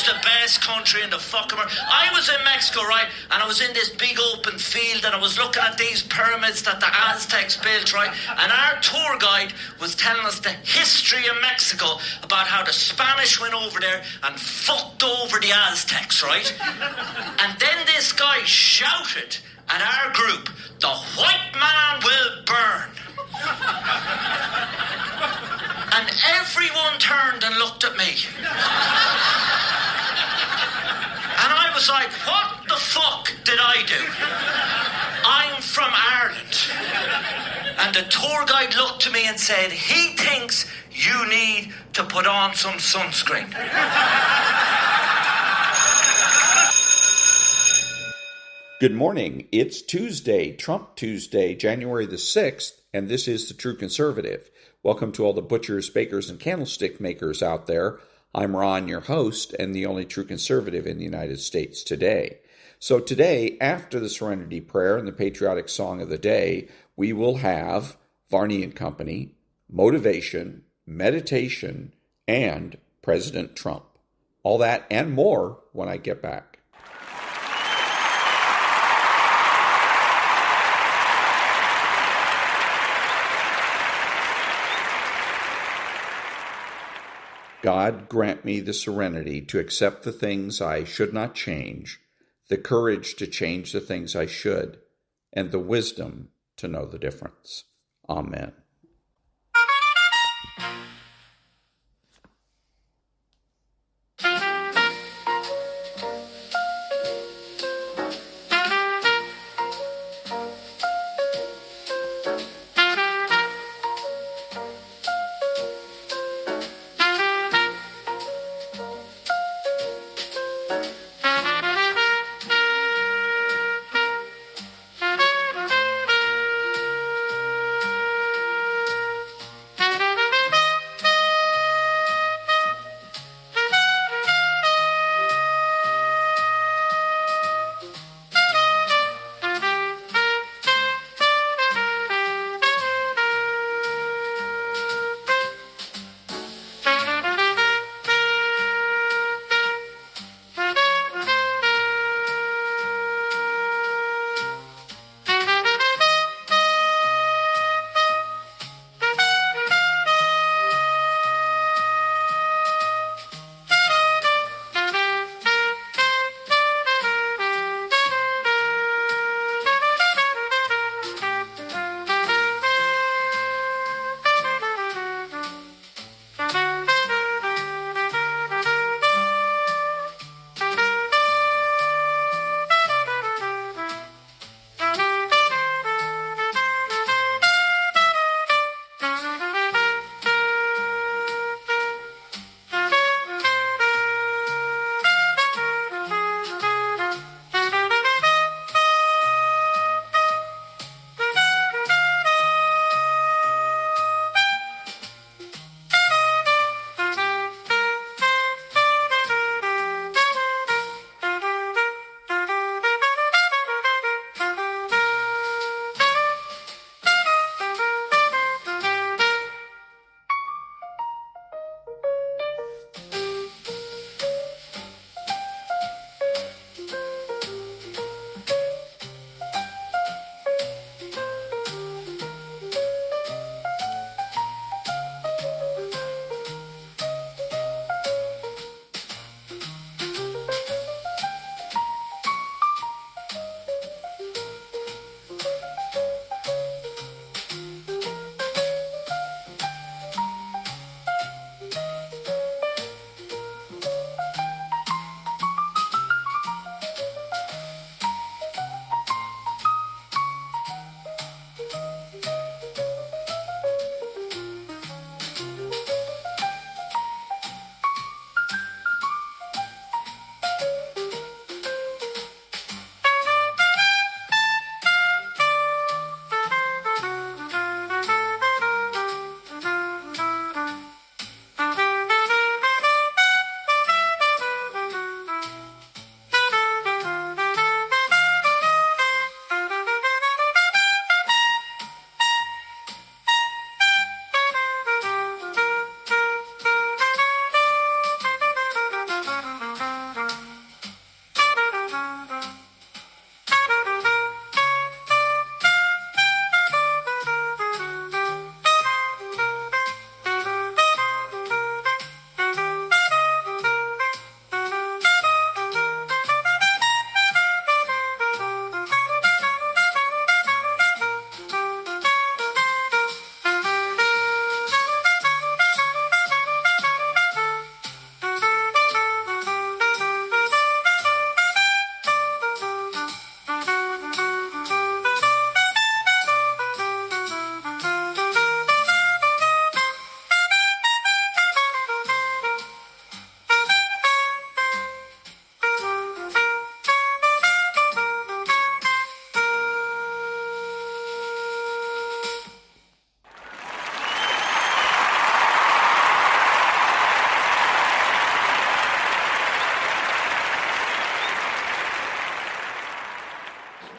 the best country in the fucking world. I was in Mexico, right? And I was in this big open field and I was looking at these pyramids that the Aztecs built, right? And our tour guide was telling us the history of Mexico about how the Spanish went over there and fucked over the Aztecs, right? And then this guy shouted at our group, "The white man will burn." And everyone turned and looked at me. And I was like, what the fuck did I do? I'm from Ireland. And the tour guide looked to me and said, he thinks you need to put on some sunscreen. Good morning. It's Tuesday, Trump Tuesday, January the 6th, and this is The True Conservative. Welcome to all the butchers, bakers, and candlestick makers out there. I'm Ron, your host, and the only true conservative in the United States today. So today, after the Serenity Prayer and the patriotic song of the day, we will have Varney and Company, motivation, meditation, and President Trump. All that and more when I get back. God grant me the serenity to accept the things I should not change, the courage to change the things I should, and the wisdom to know the difference. Amen.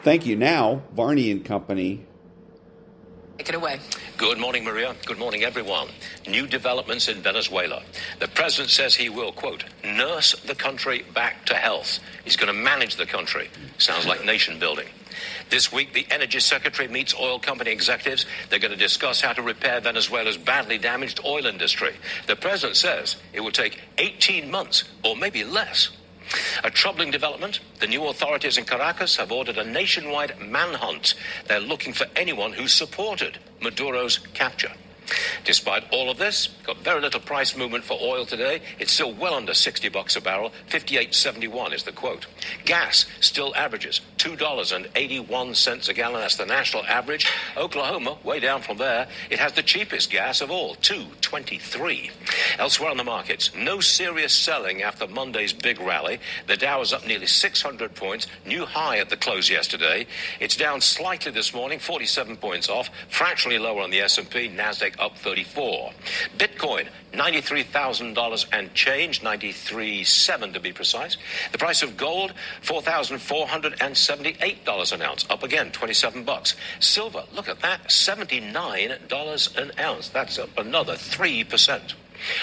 Thank you. Now, Varney and Company. Take it away. Good morning, Maria. Good morning, everyone. New developments in Venezuela. The president says he will, quote, nurse the country back to health. He's going to manage the country. Sounds like nation building. This week, the energy secretary meets oil company executives. They're going to discuss how to repair Venezuela's badly damaged oil industry. The president says it will take 18 months or maybe less. A troubling development. The new authorities in Caracas have ordered a nationwide manhunt. They're looking for anyone who supported Maduro's capture. Despite all of this, got very little price movement for oil today. It's still well under $60 a barrel. 58.71 is the quote. Gas still averages $2.81 a gallon. That's the national average. Oklahoma, way down from there, it has the cheapest gas of all, $2.23. Elsewhere on the markets, no serious selling after Monday's big rally. The Dow is up nearly 600 points, new high at the close yesterday. It's down slightly this morning, 47 points off, fractionally lower on the S&P, Nasdaq up 34. Bitcoin, $93,000 and change, 93.7 to be precise. The price of gold, $4,478 an ounce, up again, 27 bucks. Silver, look at that, $79 an ounce. That's up another 3%.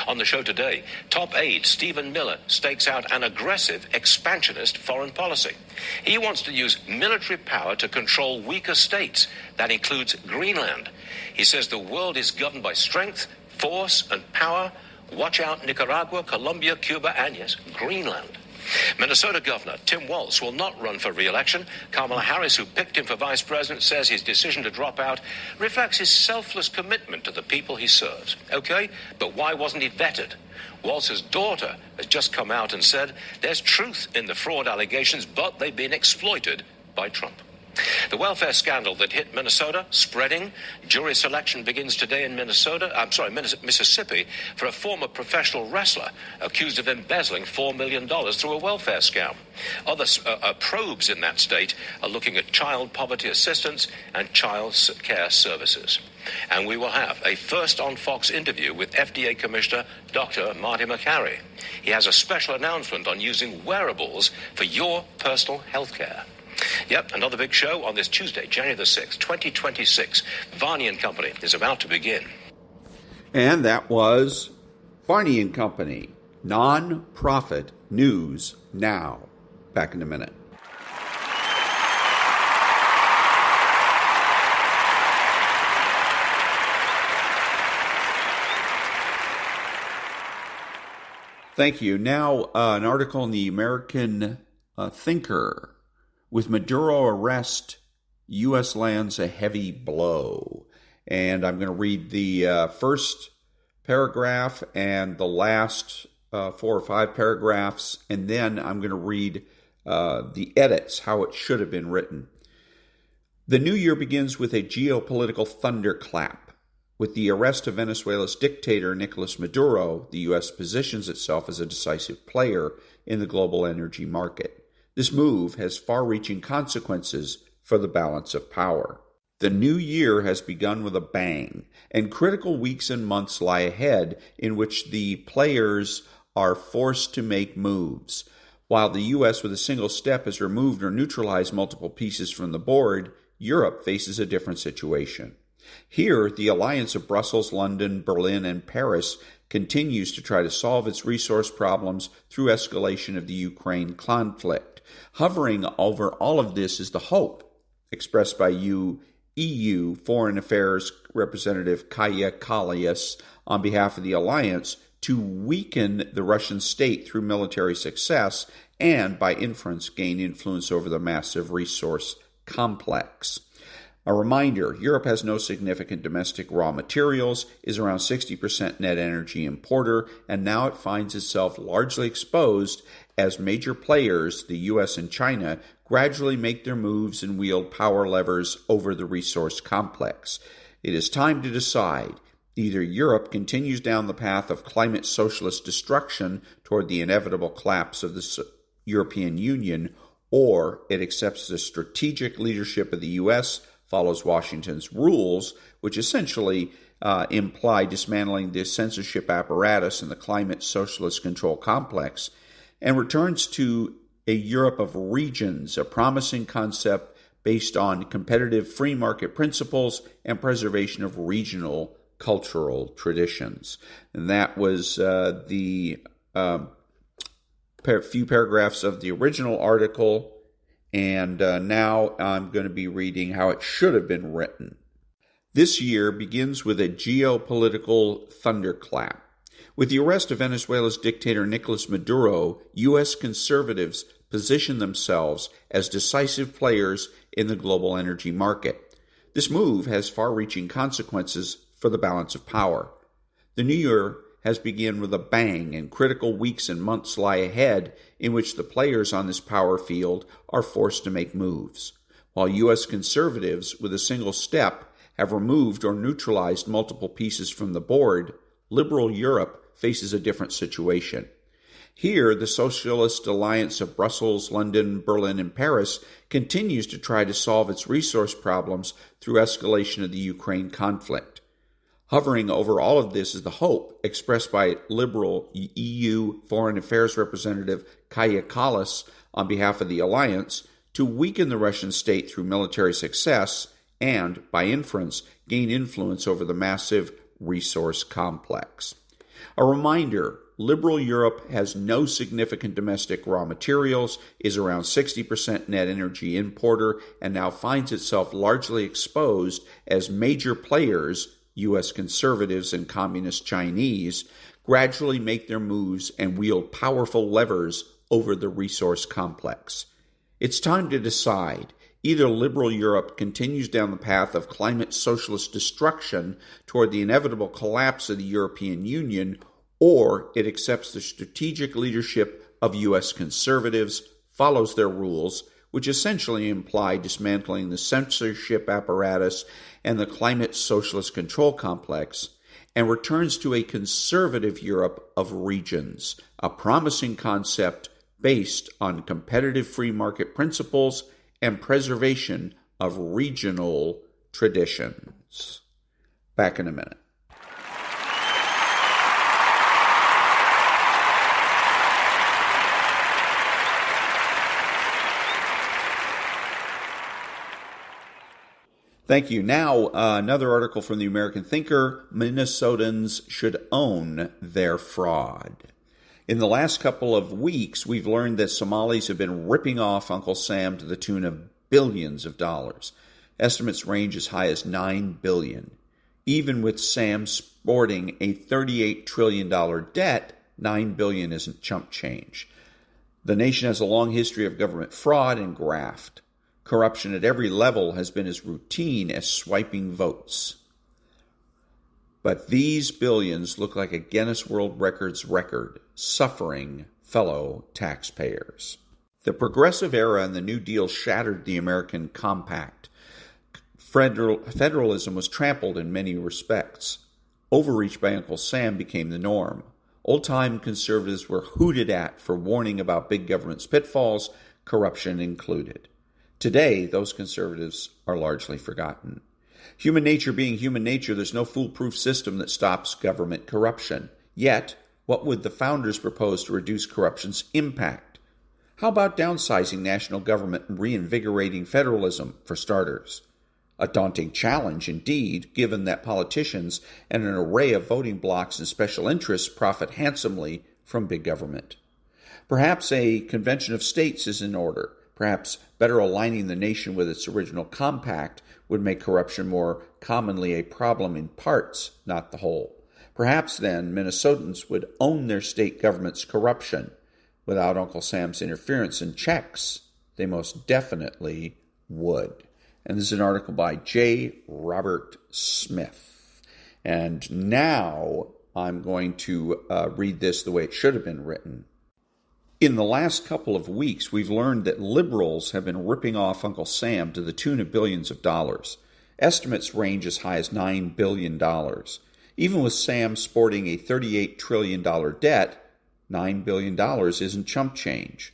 On the show today, top aide Stephen Miller stakes out an aggressive, expansionist foreign policy. He wants to use military power to control weaker states. That includes Greenland. He says the world is governed by strength, force, and power. Watch out, Nicaragua, Colombia, Cuba, and yes, Greenland. Minnesota Governor Tim Walz will not run for re-election. Kamala Harris, who picked him for vice president, says his decision to drop out reflects his selfless commitment to the people he serves. Okay, but why wasn't he vetted? Walz's daughter has just come out and said there's truth in the fraud allegations, but they've been exploited by Trump. The welfare scandal that hit Minnesota, spreading. Jury selection begins today in Mississippi, for a former professional wrestler accused of embezzling $4 million through a welfare scam. Other probes in that state are looking at child poverty assistance and child care services. And we will have a first on Fox interview with FDA Commissioner Dr. Marty Makary. He has a special announcement on using wearables for your personal health care. Yep, another big show on this Tuesday, January the 6th, 2026. Varney and Company is about to begin. And that was Varney and Company, non-profit news now. Back in a minute. Thank you. Now, an article in the American Thinker. With Maduro arrest, U.S. lands a heavy blow. And I'm going to read the first paragraph and the last 4 or 5 paragraphs, and then I'm going to read the edits, how it should have been written. The new year begins with a geopolitical thunderclap. With the arrest of Venezuela's dictator Nicolas Maduro, the U.S. positions itself as a decisive player in the global energy market. This move has far-reaching consequences for the balance of power. The new year has begun with a bang, and critical weeks and months lie ahead in which the players are forced to make moves. While the U.S. with a single step has removed or neutralized multiple pieces from the board, Europe faces a different situation. Here, the alliance of Brussels, London, Berlin, and Paris continues to try to solve its resource problems through escalation of the Ukraine conflict. Hovering over all of this is the hope expressed by EU Foreign Affairs Representative Kaya Kallias on behalf of the alliance to weaken the Russian state through military success and, by inference, gain influence over the massive resource complex. A reminder, Europe has no significant domestic raw materials, is around 60% net energy importer, and now it finds itself largely exposed as major players, the U.S. and China, gradually make their moves and wield power levers over the resource complex. It is time to decide. Either Europe continues down the path of climate socialist destruction toward the inevitable collapse of the European Union, or it accepts the strategic leadership of the U.S., follows Washington's rules, which essentially imply dismantling the censorship apparatus in the climate socialist control complex, and returns to a Europe of regions, a promising concept based on competitive free market principles and preservation of regional cultural traditions. And that was the few paragraphs of the original article, and now I'm going to be reading how it should have been written. This year begins with a geopolitical thunderclap. With the arrest of Venezuela's dictator Nicolas Maduro, U.S. conservatives position themselves as decisive players in the global energy market. This move has far-reaching consequences for the balance of power. The new year has begun with a bang, and critical weeks and months lie ahead in which the players on this power field are forced to make moves. While U.S. conservatives, with a single step, have removed or neutralized multiple pieces from the board, liberal Europe faces a different situation. Here, the Socialist Alliance of Brussels, London, Berlin, and Paris continues to try to solve its resource problems through escalation of the Ukraine conflict. Hovering over all of this is the hope expressed by liberal EU Foreign Affairs Representative Kaja Kallas on behalf of the alliance to weaken the Russian state through military success and, by inference, gain influence over the massive resource complex. A reminder, liberal Europe has no significant domestic raw materials, is around 60% net energy importer, and now finds itself largely exposed as major players, U.S. conservatives and communist Chinese, gradually make their moves and wield powerful levers over the resource complex. It's time to decide. Either liberal Europe continues down the path of climate socialist destruction toward the inevitable collapse of the European Union, or it accepts the strategic leadership of U.S. conservatives, follows their rules, which essentially imply dismantling the censorship apparatus and the climate socialist control complex, and returns to a conservative Europe of regions, a promising concept based on competitive free market principles and preservation of regional traditions. Back in a minute. Thank you. Now, another article from the American Thinker, Minnesotans should own their fraud. In the last couple of weeks, we've learned that Somalis have been ripping off Uncle Sam to the tune of billions of dollars. Estimates range as high as $9 billion. Even with Sam sporting a $38 trillion debt, $9 billion isn't chump change. The nation has a long history of government fraud and graft. Corruption at every level has been as routine as swiping votes. But these billions look like a Guinness World Records record, suffering fellow taxpayers. The progressive era and the New Deal shattered the American compact. Federalism was trampled in many respects. Overreach by Uncle Sam became the norm. Old-time conservatives were hooted at for warning about big government's pitfalls, corruption included. Today, those conservatives are largely forgotten. Human nature being human nature, there's no foolproof system that stops government corruption. Yet, what would the founders propose to reduce corruption's impact? How about downsizing national government and reinvigorating federalism, for starters? A daunting challenge, indeed, given that politicians and an array of voting blocs and special interests profit handsomely from big government. Perhaps a convention of states is in order. Perhaps better aligning the nation with its original compact would make corruption more commonly a problem in parts, not the whole. Perhaps then Minnesotans would own their state government's corruption. Without Uncle Sam's interference and checks, they most definitely would. And this is an article by J. Robert Smith. And now I'm going to read this the way it should have been written. In the last couple of weeks, we've learned that liberals have been ripping off Uncle Sam to the tune of billions of dollars. Estimates range as high as $9 billion. Even with Sam sporting a $38 trillion debt, $9 billion isn't chump change.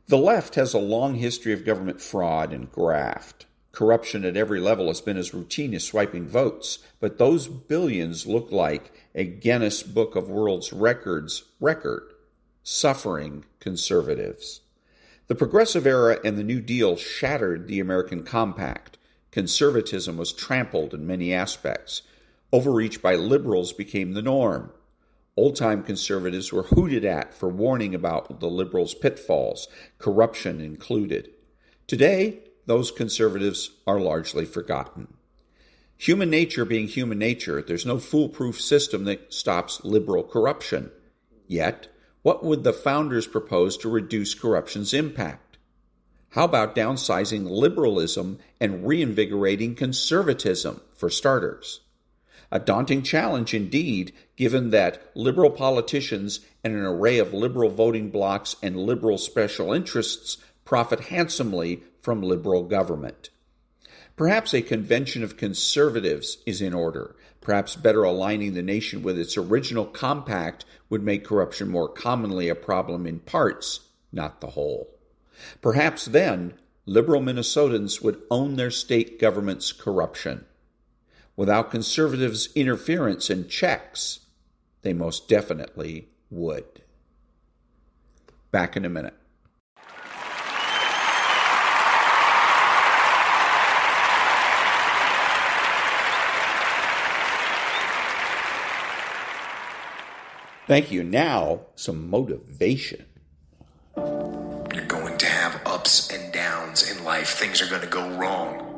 The left has a long history of government fraud and graft. Corruption at every level has been as routine as swiping votes, but those billions look like a Guinness Book of World Records record. Suffering conservatives. The Progressive Era and the New Deal shattered the American Compact. Conservatism was trampled in many aspects. Overreach by liberals became the norm. Old-time conservatives were hooted at for warning about the liberals' pitfalls, corruption included. Today, those conservatives are largely forgotten. Human nature being human nature, there's no foolproof system that stops liberal corruption. Yet, what would the founders propose to reduce corruption's impact? How about downsizing liberalism and reinvigorating conservatism, for starters? A daunting challenge indeed, given that liberal politicians and an array of liberal voting blocs and liberal special interests profit handsomely from liberal government. Perhaps a convention of conservatives is in order. Perhaps better aligning the nation with its original compact would make corruption more commonly a problem in parts, not the whole. Perhaps then, liberal Minnesotans would own their state government's corruption. Without conservatives' interference and checks, they most definitely would. Back in a minute. Thank you. Now, some motivation. You're going to have ups and downs in life. Things are going to go wrong.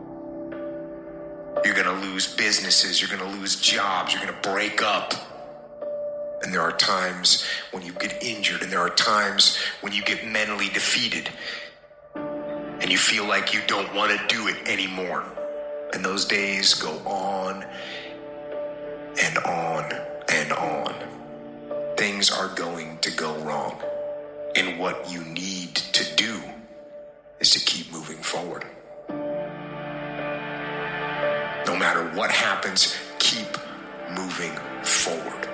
You're going to lose businesses. You're going to lose jobs. You're going to break up. And there are times when you get injured, and there are times when you get mentally defeated, and you feel like you don't want to do it anymore. And those days go on and on and on. Things are going to go wrong. And what you need to do is to keep moving forward. No matter what happens, keep moving forward.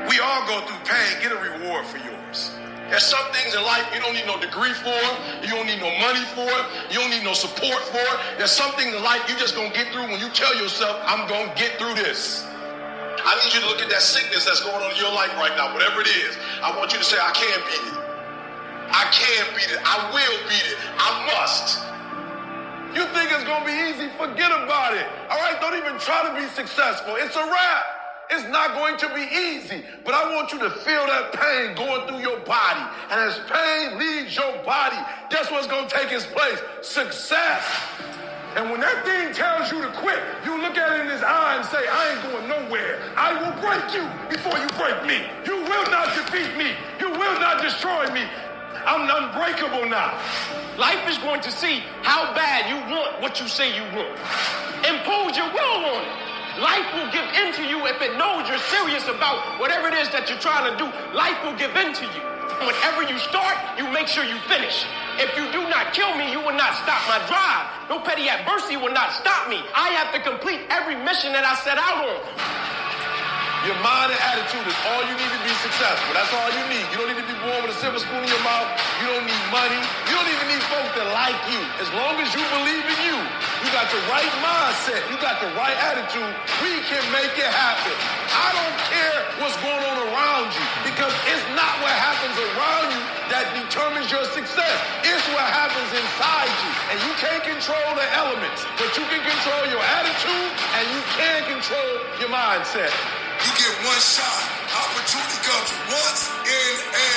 We all go through pain. Get a reward for yours. There's some things in life you don't need no degree for. You don't need no money for it. You don't need no support for it. There's some things in life you just gonna get through when you tell yourself, I'm gonna get through this. I need you to look at that sickness that's going on in your life right now, whatever it is. I want you to say, I can beat it. I can beat it. I will beat it. I must. You think it's going to be easy? Forget about it. All right? Don't even try to be successful. It's a wrap. It's not going to be easy. But I want you to feel that pain going through your body. And as pain leaves your body, guess what's going to take its place? Success. And when that thing tells you to quit, you look at it in his eye and say, I ain't going nowhere. I will break you before you break me. You will not defeat me. You will not destroy me. I'm unbreakable now. Life is going to see how bad you want what you say you want. Impose your will on it. Life will give in to you if it knows you're serious about whatever it is that you're trying to do. Life will give in to you. Whenever you start, you make sure you finish. If you do not kill me, you will not stop my drive. No petty adversity will not stop me. I have to complete every mission that I set out on. Your mind and attitude is all you need to be successful. That's all you need. You don't need to be born with a silver spoon in your mouth. You don't need money. You don't even need folks that like you. As long as you believe in you, you got the right mindset, you got the right attitude, we can make it happen. I don't care what's going on around you, because it's not what happens around you that determines your success. It's what happens inside you. And you can't control the elements, but you can control your attitude and you can control your mindset. You get one shot. Opportunity comes once in a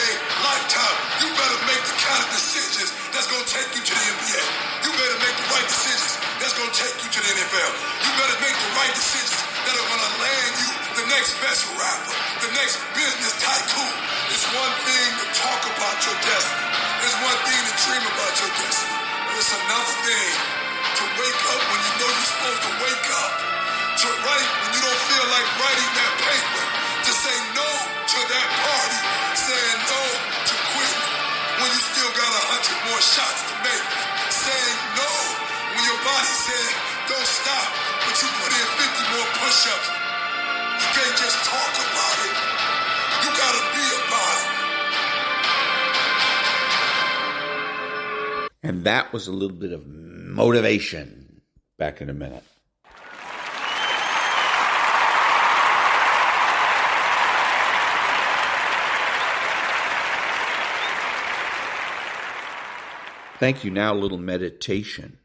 lifetime. You better make the kind of decisions that's going to take you to the NBA. You better make the right decisions that's going to take you to the NFL. You better make the right decisions that are going to land you the next best rapper, the next business tycoon. It's one thing to talk about your destiny. It's one thing to dream about your destiny. But it's another thing to wake up when you know you're supposed to wake up. To write when you don't feel like writing that paper, to say no to that party, saying no to quitting when you still got 100 more shots to make, saying no when your body said don't stop, but you put in 50 more push-ups. You can't just talk about it, you gotta be about it. And that was a little bit of motivation. Back in a minute. Thank you. Now a little meditation.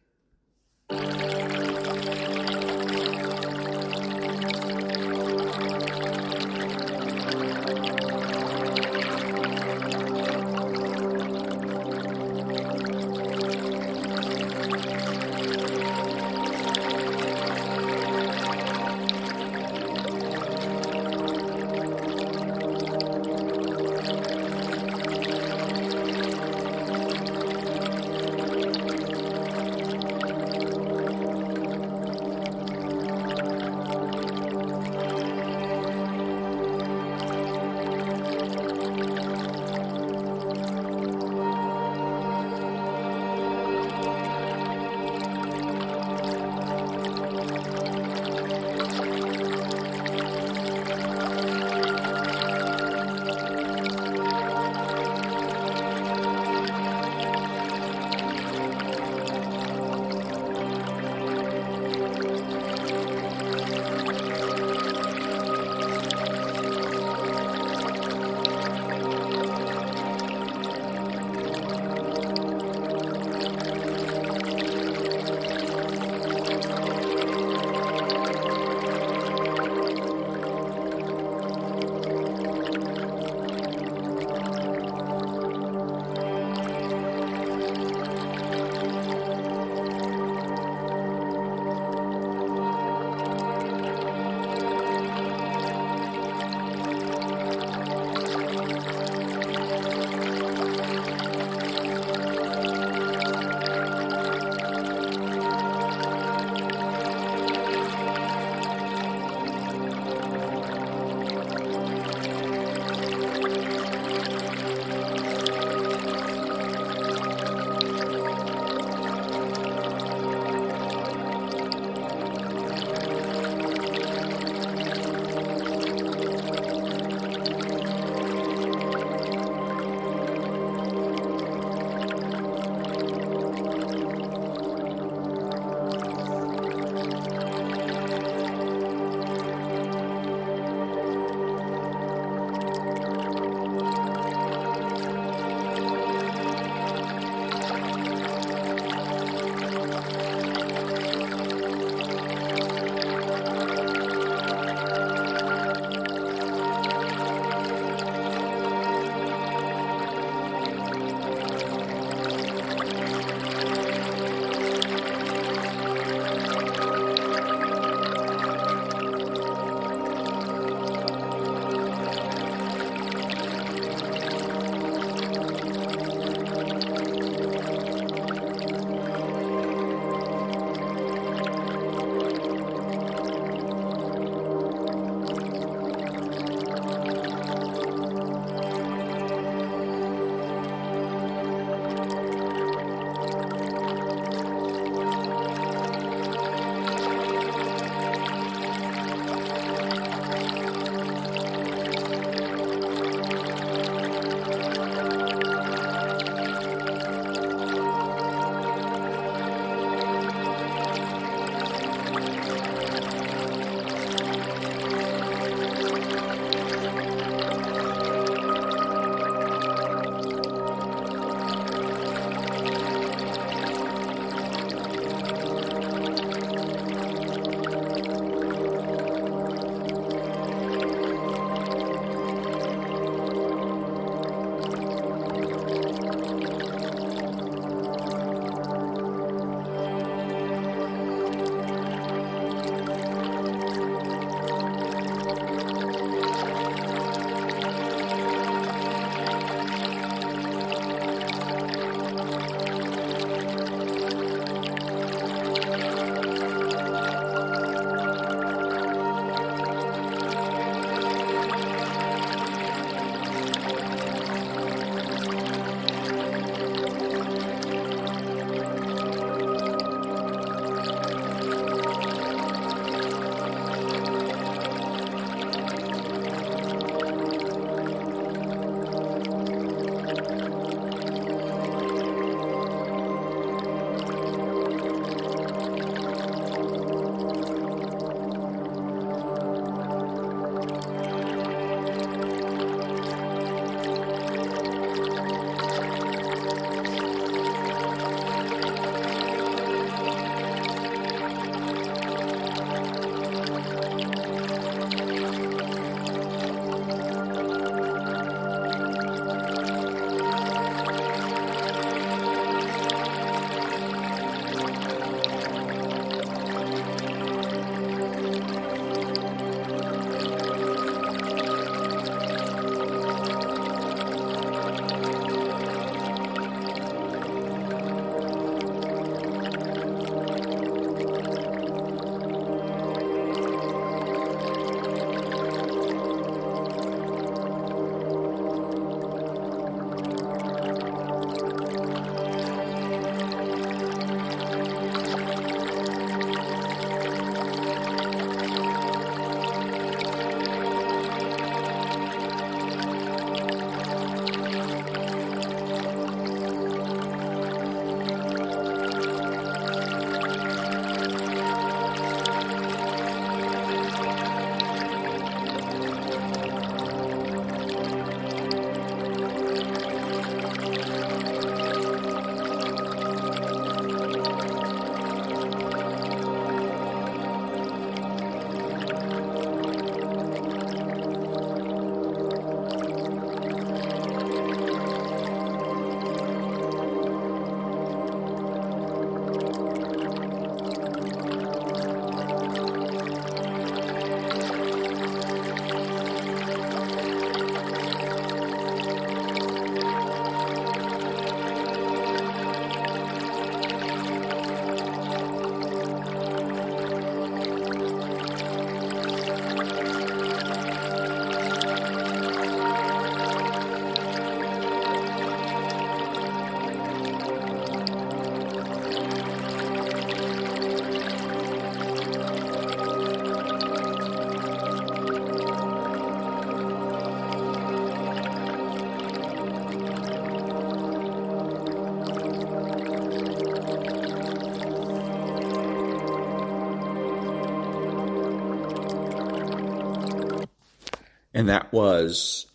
And that was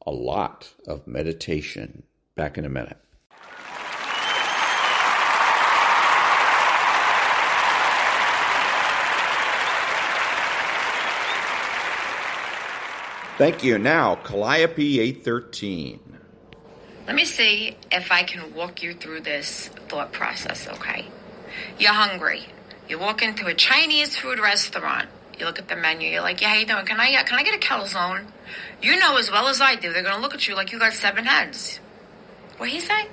a lot of meditation. Back in a minute. Thank you. Now, Kalliope 813. Let me see if I can walk you through this thought process, okay? You're hungry. You walk into a Chinese food restaurant. You look at the menu. You're like, yeah, how you doing? Can I get a calzone? You know as well as I do, they're going to look at you like you got 7 heads. What he say?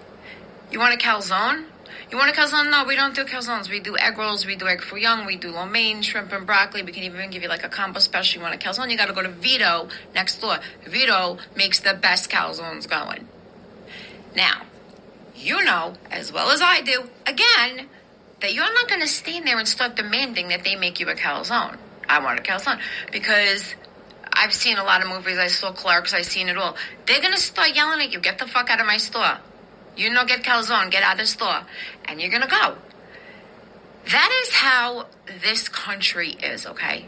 You want a calzone? You want a calzone? No, we don't do calzones. We do egg rolls. We do egg foo young. We do lo mein, shrimp, and broccoli. We can even give you like a combo special. You want a calzone? You got to go to Vito next door. Vito makes the best calzones going. Now, you know as well as I do, again, that you're not going to stand there and start demanding that they make you a calzone. I want a calzone because I've seen a lot of movies. I saw Clerks. I've seen it all. They're going to start yelling at you. Get the fuck out of my store. You know, get calzone. Get out of the store. And you're going to go. That is how this country is, okay?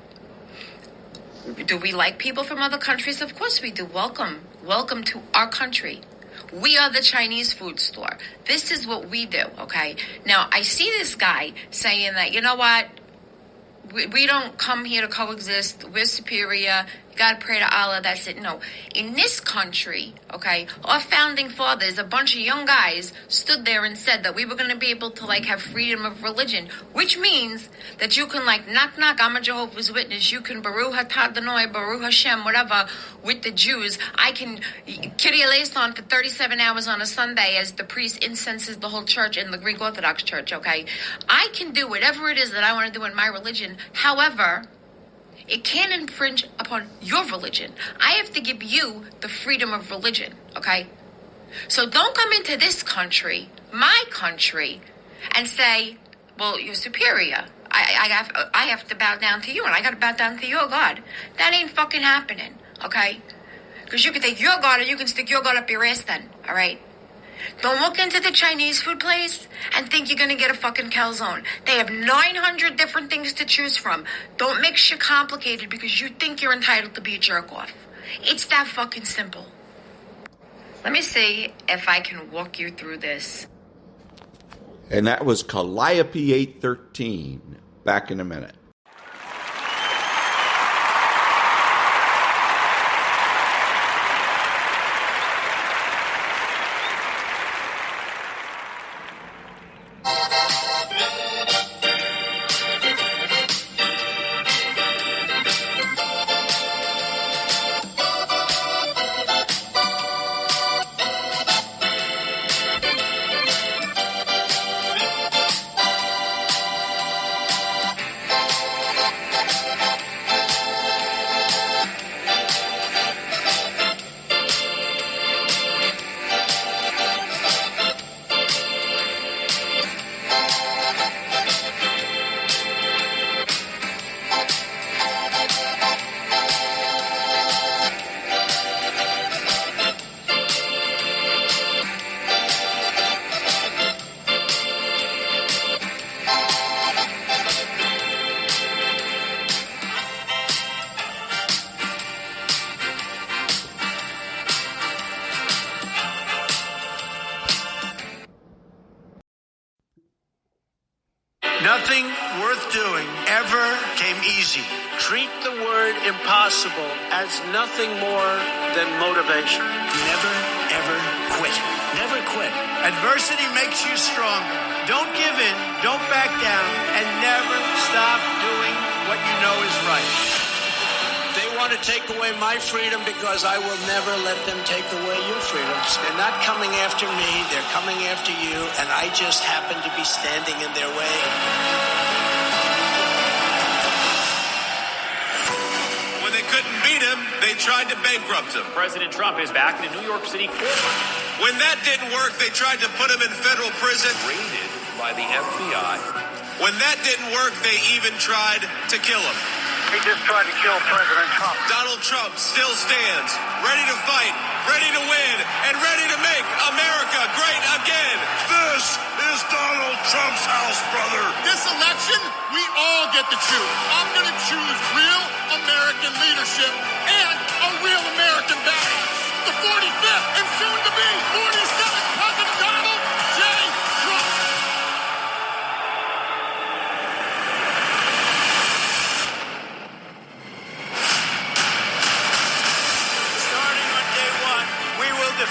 Do we like people from other countries? Of course we do. Welcome. Welcome to our country. We are the Chinese food store. This is what we do, okay? Now, I see this guy saying that, you know what? We don't come here to coexist. We're superior. You got to pray to Allah. That's it. No. In this country, okay, our founding fathers, a bunch of young guys, stood there and said that we were going to be able to, like, have freedom of religion, which means that you can, like, knock, I'm a Jehovah's Witness. You can Baruch Atah Adonai, Baruch Hashem, whatever, with the Jews. I can Kyrie eleison for 37 hours on a Sunday as the priest incenses the whole church in the Greek Orthodox Church, okay? I can do whatever it is that I want to do in my religion. However, it can't infringe upon your religion. I have to give you the freedom of religion, okay? So don't come into this country, my country, and say, well, you're superior. I have to bow down to you, and I got to bow down to your God. That ain't fucking happening, okay? Because you can take your God and you can stick your God up your ass then, all right? Don't walk into the Chinese food place and think you're going to get a fucking calzone. They have 900 different things to choose from. Don't make shit complicated because you think you're entitled to be a jerk-off. It's that fucking simple. Let me see if I can walk you through this. And that was Kalliope 813. Back in a minute. Nothing worth doing ever came easy. Treat the word impossible as nothing more than motivation. Never, ever quit. Never quit. Adversity makes you stronger. Don't give in, don't back down, and never stop doing what you know is right. They want to take away my freedom because I will never let them take away your freedoms. They're not coming after me, they're coming after you, and I just happen to be standing in their way. When they couldn't beat him, they tried to bankrupt him. President Trump is back in a New York City court. When that didn't work, they tried to put him in federal prison. Raided by the FBI. When that didn't work, they even tried to kill him. He just tried to kill President Trump. Donald Trump still stands, ready to fight, ready to win, and ready to make America great again. This is Donald Trump's house, brother. This election, we all get to choose. I'm going to choose real American leadership and a real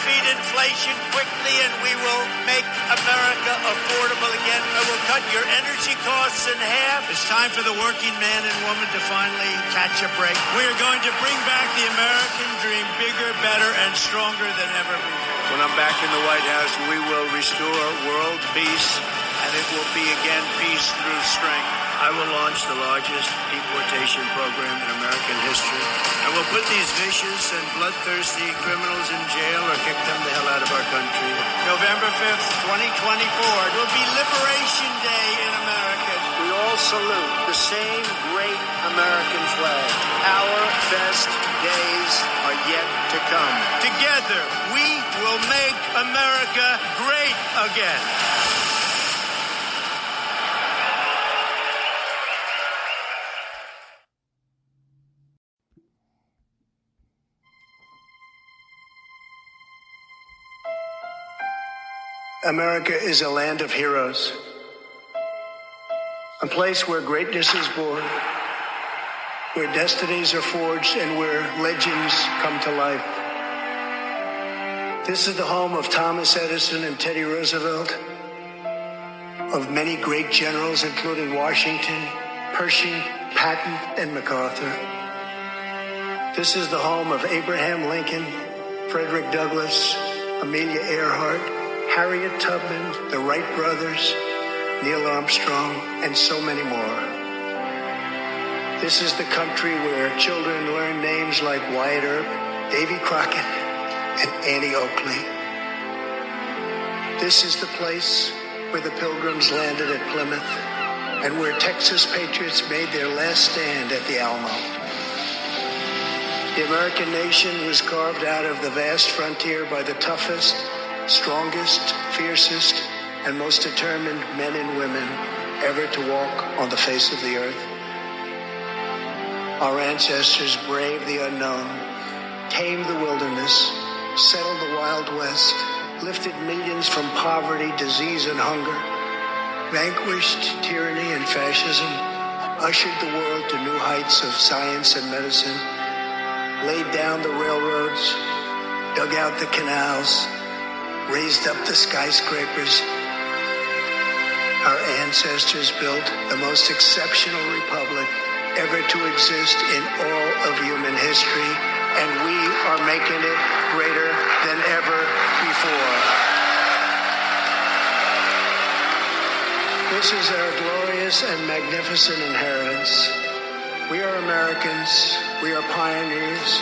defeat inflation quickly, and we will make America affordable again. I will cut your energy costs in half. It's time for the working man and woman to finally catch a break. We are going to bring back the American dream, bigger, better, and stronger than ever before. When I'm back in the White House, we will restore world peace, and it will be again peace through strength. I will launch the largest deportation program in American history. I will put these vicious and bloodthirsty criminals in jail or kick them the hell out of our country. November 5th, 2024, it will be Liberation Day in America. We all salute the same great American flag. Our best days are yet to come. Together, we will make America great again. America is a land of heroes, a place where greatness is born, where destinies are forged, and where legends come to life. This is the home of Thomas Edison and Teddy Roosevelt, of many great generals, including Washington, Pershing, Patton, and MacArthur. This is the home of Abraham Lincoln, Frederick Douglass, Amelia Earhart, Harriet Tubman, the Wright brothers, Neil Armstrong, and so many more. This is the country where children learn names like Wyatt Earp, Davy Crockett, and Annie Oakley. This is the place where the Pilgrims landed at Plymouth and where Texas patriots made their last stand at the Alamo. The American nation was carved out of the vast frontier by the toughest, strongest, fiercest, and most determined men and women ever to walk on the face of the earth. Our ancestors braved the unknown, tamed the wilderness, settled the Wild West, lifted millions from poverty, disease, and hunger, vanquished tyranny and fascism, ushered the world to new heights of science and medicine, laid down the railroads, dug out the canals, raised up the skyscrapers. Our ancestors built the most exceptional republic ever to exist in all of human history, and we are making it greater than ever before. This is our glorious and magnificent inheritance. We are Americans. We are pioneers.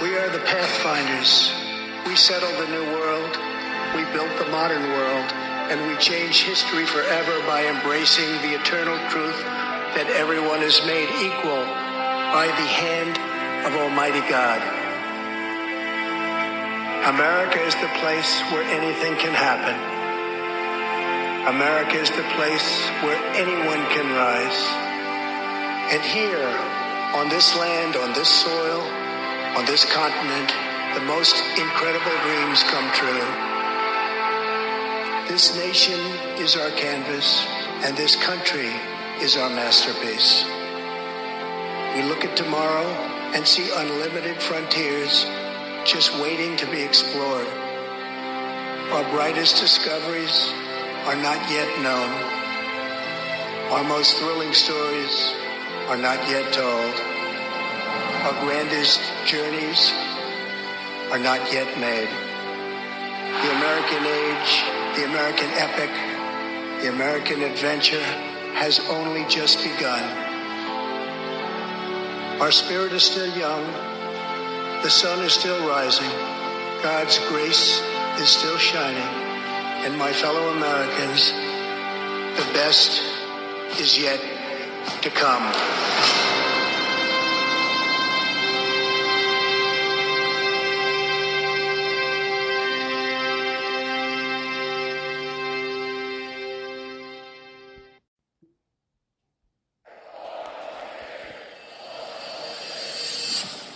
We are the pathfinders. We settled the new world. We built the modern world, and we changed history forever by embracing the eternal truth that everyone is made equal by the hand of Almighty God. America is the place where anything can happen. America is the place where anyone can rise. And here, on this land, on this soil, on this continent, the most incredible dreams come true. This nation is our canvas, and this country is our masterpiece. We look at tomorrow and see unlimited frontiers just waiting to be explored. Our brightest discoveries are not yet known. Our most thrilling stories are not yet told. Our grandest journeys are not yet made. The American age, the American epic, the American adventure has only just begun. Our spirit is still young. The sun is still rising. God's grace is still shining. And my fellow Americans, the best is yet to come.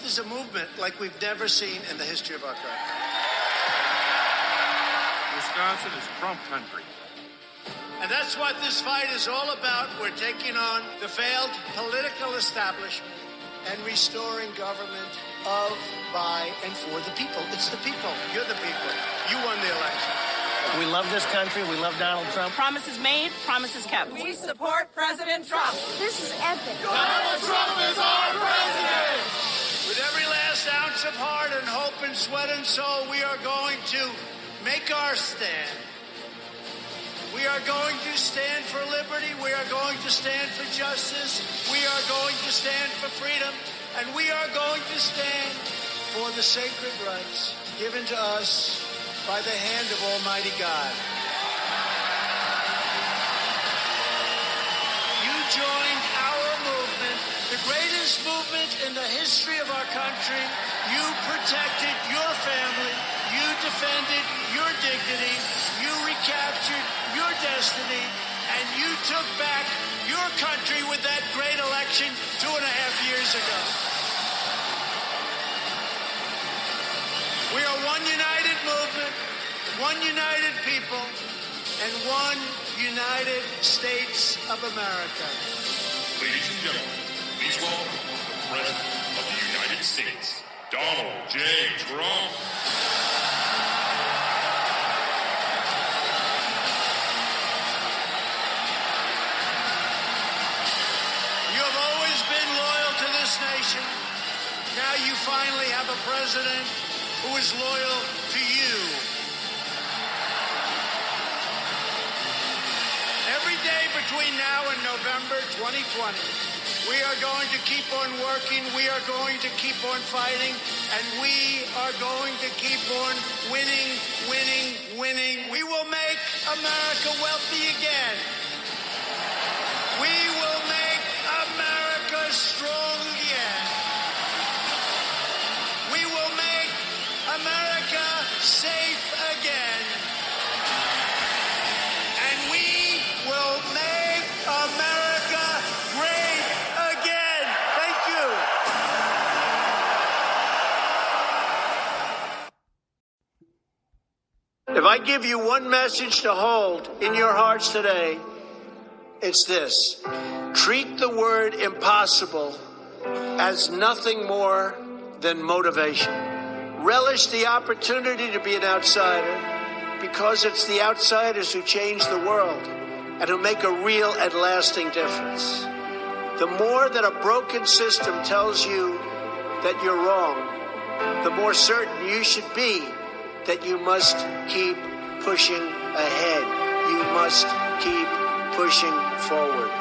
This is a movement like we've never seen in the history of our country. Wisconsin is Trump country. And that's what this fight is all about. We're taking on the failed political establishment. and restoring government of, by, and for the people. It's the people. You're the people. You won the election. We love this country. We love Donald Trump. Promises made, promises kept. We support President Trump. This is epic. Donald Trump is our president! With every last ounce of heart and hope and sweat and soul, we are going to make our stand. We are going to stand for liberty. We are going to stand for justice. We are going to stand for freedom. And we are going to stand for the sacred rights given to us by the hand of Almighty God. You joined our movement, the greatest movement in the history of our country. You protected your family. You defended your dignity. You recaptured your destiny. And you took back your country with that great election 2.5 years ago. We are one united movement, one united people, and one United States of America. Ladies and gentlemen, please welcome the President of the United States, Donald J. Trump. You have always been loyal to this nation. Now you finally have a president who is loyal to you. Every day between now and November 2020, we are going to keep on working, we are going to keep on fighting, and we are going to keep on winning, winning, winning. We will make America wealthy again. We will make America strong again. We will make America safe again. And we will make America great again. Thank you. If I give you one message to hold in your hearts today, it's this. Treat the word impossible as nothing more than motivation. Relish the opportunity to be an outsider because it's the outsiders who change the world and who make a real and lasting difference. The more that a broken system tells you that you're wrong, the more certain you should be that you must keep pushing ahead. You must keep pushing forward.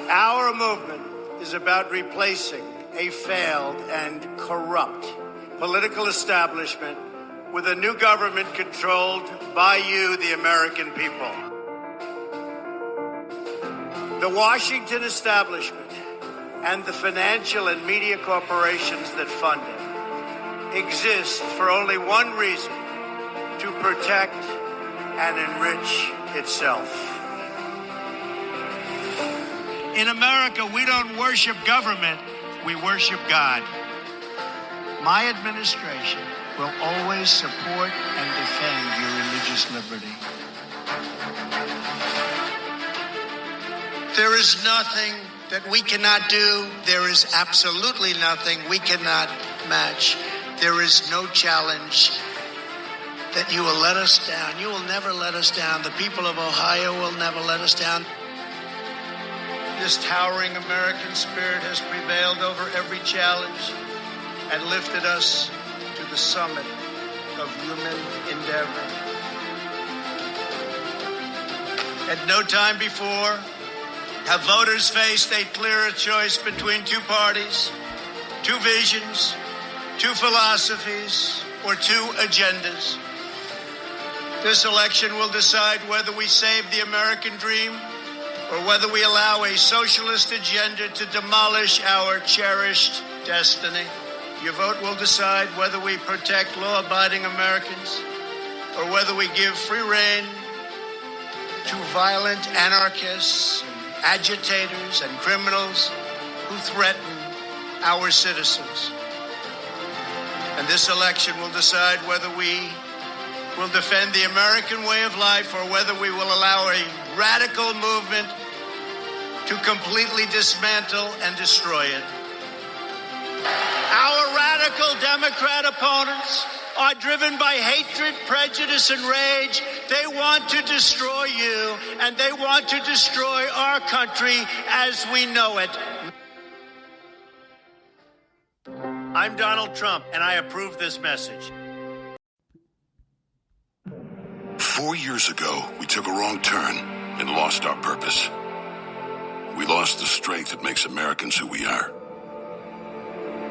Our movement is about replacing a failed and corrupt political establishment with a new government controlled by you, the American people. The Washington establishment and the financial and media corporations that fund it exist for only one reason: to protect and enrich itself. In America, we don't worship government, we worship God. My administration will always support and defend your religious liberty. There is nothing that we cannot do. There is absolutely nothing we cannot match. There is no challenge that you will let us down. You will never let us down. The people of Ohio will never let us down. This towering American spirit has prevailed over every challenge and lifted us to the summit of human endeavor. At no time before have voters faced a clearer choice between two parties, two visions, two philosophies, or two agendas. This election will decide whether we save the American dream or whether we allow a socialist agenda to demolish our cherished destiny. Your vote will decide whether we protect law-abiding Americans or whether we give free rein to violent anarchists, agitators, and criminals who threaten our citizens. And this election will decide whether we will defend the American way of life or whether we will allow a radical movement to completely dismantle and destroy it. Our radical Democrat opponents are driven by hatred, prejudice, and rage. They want to destroy you, and they want to destroy our country as we know it. I'm Donald Trump, and I approve this message. 4 years ago, we took a wrong turn and lost our purpose. We lost the strength that makes Americans who we are.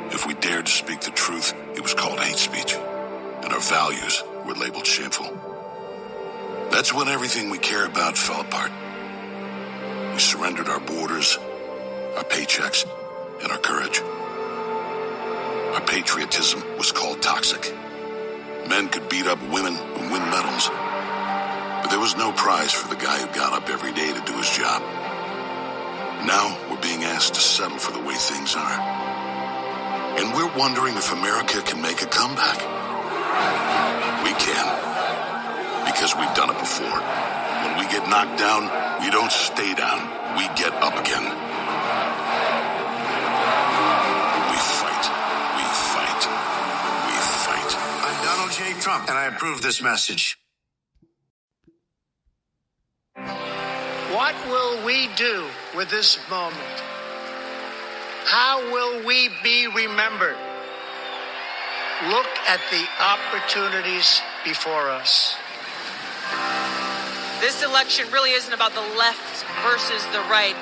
If we dared to speak the truth, it was called hate speech, and our values were labeled shameful. That's when everything we care about fell apart. We surrendered our borders, our paychecks, and our courage. Our patriotism was called toxic. Men could beat up women and win medals, but there was no prize for the guy who got up every day to do his job. Now we're being asked to settle for the way things are. And we're wondering if America can make a comeback. We can, because we've done it before. When we get knocked down, we don't stay down. We get up again. We fight. We fight. We fight. I'm Donald J. Trump, and I approve this message. What will we do with this moment? How will we be remembered? Look at the opportunities before us. This election really isn't about the left versus the right.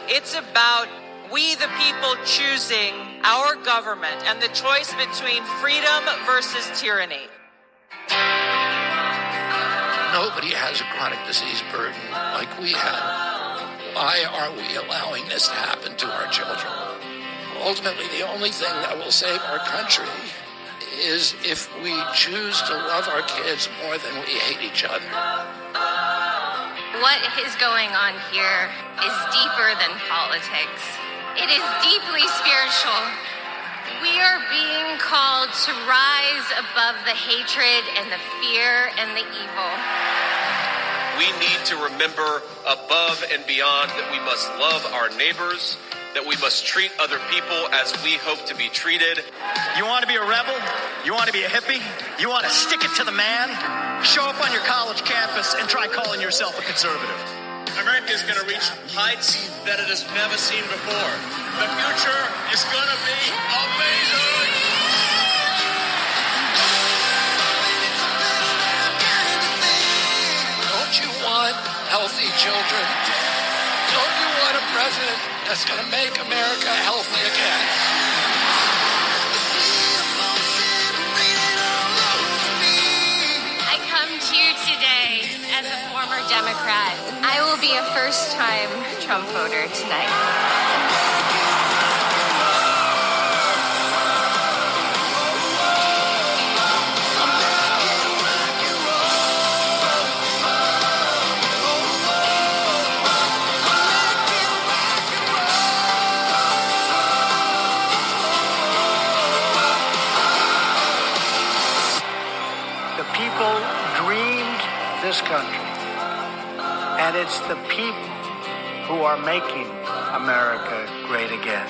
It's about we the people choosing our government and the choice between freedom versus tyranny. Nobody has a chronic disease burden like we have. Why are we allowing this to happen to our children? Ultimately, the only thing that will save our country is if we choose to love our kids more than we hate each other. What is going on here is deeper than politics. It is deeply spiritual. We are being called to rise above the hatred and the fear and the evil. We need to remember above and beyond that we must love our neighbors, that we must treat other people as we hope to be treated. You want to be a rebel? You want to be a hippie? You want to stick it to the man? Show up on your college campus and try calling yourself a conservative. America is going to reach heights that it has never seen before. The future is going to be amazing. Don't you want healthy children? Don't you want a president that's going to make America healthy again? I come to you today as a former Democrat. I will be a first-time Trump voter tonight. This country, and it's the people who are making America great again.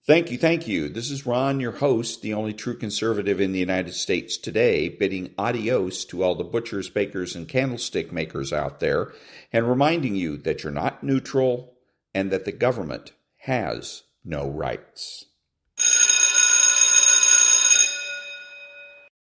Thank you. This is Ron, your host, the only true conservative in the United States today, bidding adios to all the butchers, bakers, and candlestick makers out there, and reminding you that you're not neutral and that the government has no rights.